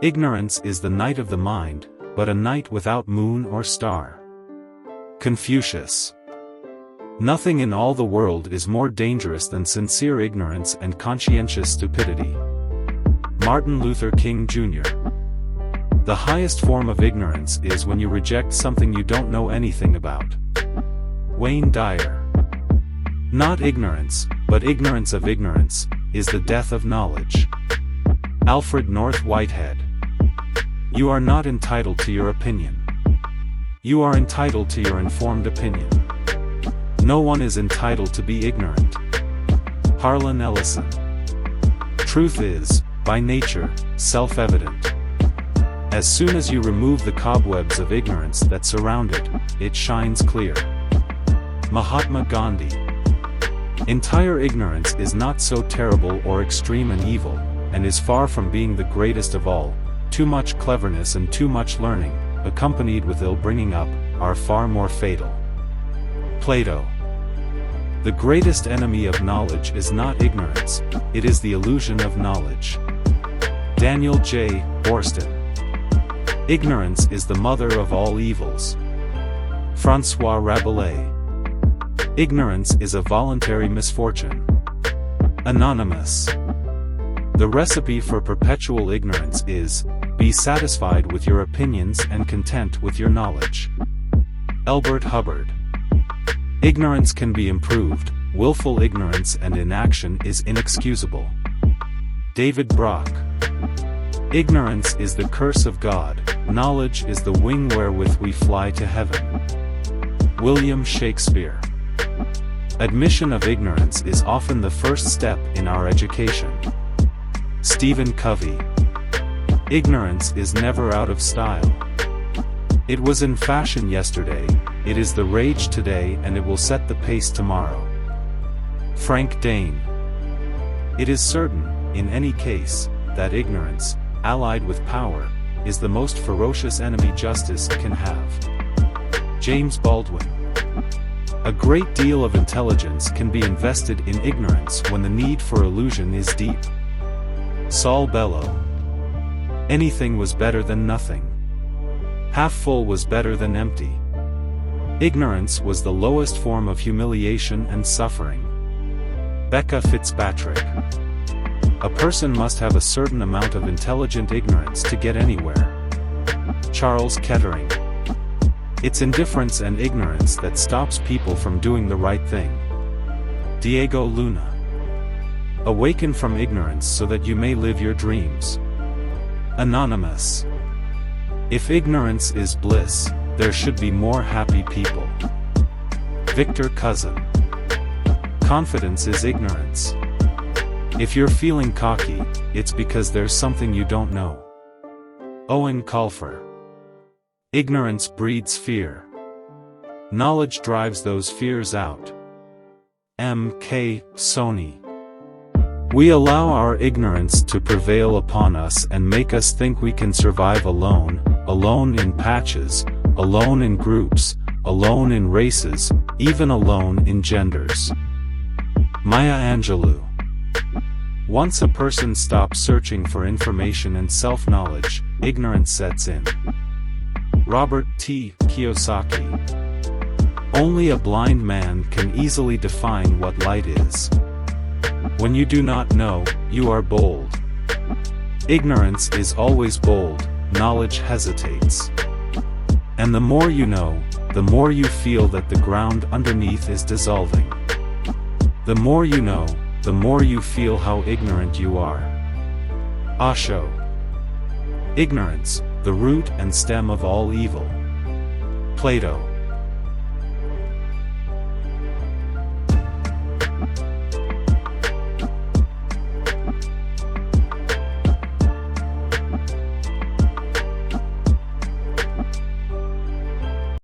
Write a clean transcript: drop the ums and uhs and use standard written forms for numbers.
Ignorance is the night of the mind, but a night without moon or star. Confucius. Nothing in all the world is more dangerous than sincere ignorance and conscientious stupidity. Martin Luther King Jr. The highest form of ignorance is when you reject something you don't know anything about. Wayne Dyer. Not ignorance, but ignorance of ignorance, is the death of knowledge. Alfred North Whitehead. You are not entitled to your opinion. You are entitled to your informed opinion. No one is entitled to be ignorant. Harlan Ellison. Truth is, by nature, self-evident. As soon as you remove the cobwebs of ignorance that surround it, it shines clear. Mahatma Gandhi. Entire ignorance is not so terrible or extreme and evil, and is far from being the greatest of all. Too much cleverness and too much learning, accompanied with ill bringing up, are far more fatal. Plato. The greatest enemy of knowledge is not ignorance, it is the illusion of knowledge. Daniel J. Boorstin. Ignorance is the mother of all evils. François Rabelais. Ignorance is a voluntary misfortune. Anonymous. The recipe for perpetual ignorance is, be satisfied with your opinions and content with your knowledge. Elbert Hubbard. Ignorance can be improved, willful ignorance and inaction is inexcusable. David Brock. Ignorance is the curse of God, knowledge is the wing wherewith we fly to heaven. William Shakespeare. Admission of ignorance is often the first step in our education. Stephen Covey. Ignorance is never out of style. It was in fashion yesterday, it is the rage today and it will set the pace tomorrow. Frank Dane. It is certain, in any case, that ignorance, allied with power, is the most ferocious enemy justice can have. James Baldwin. A great deal of intelligence can be invested in ignorance when the need for illusion is deep. Saul Bellow. Anything was better than nothing. Half full was better than empty. Ignorance was the lowest form of humiliation and suffering. Becca Fitzpatrick. A person must have a certain amount of intelligent ignorance to get anywhere. Charles Kettering. It's indifference and ignorance that stops people from doing the right thing. Diego Luna. Awaken from ignorance so that you may live your dreams. Anonymous. If ignorance is bliss, there should be more happy people. Victor Cousin. Confidence is ignorance. If you're feeling cocky, it's because there's something you don't know. Owen Colfer. Ignorance breeds fear. Knowledge drives those fears out. M.K. Soni. We allow our ignorance to prevail upon us and make us think we can survive alone, alone in patches, alone in groups, alone in races, even alone in genders. Maya Angelou. Once a person stops searching for information and self-knowledge, ignorance sets in. Robert T. Kiyosaki. Only a blind man can easily define what light is. When you do not know, you are bold. Ignorance is always bold, knowledge hesitates. And the more you know, the more you feel that the ground underneath is dissolving. The more you know, the more you feel how ignorant you are. Osho. Ignorance, the root and stem of all evil. Plato.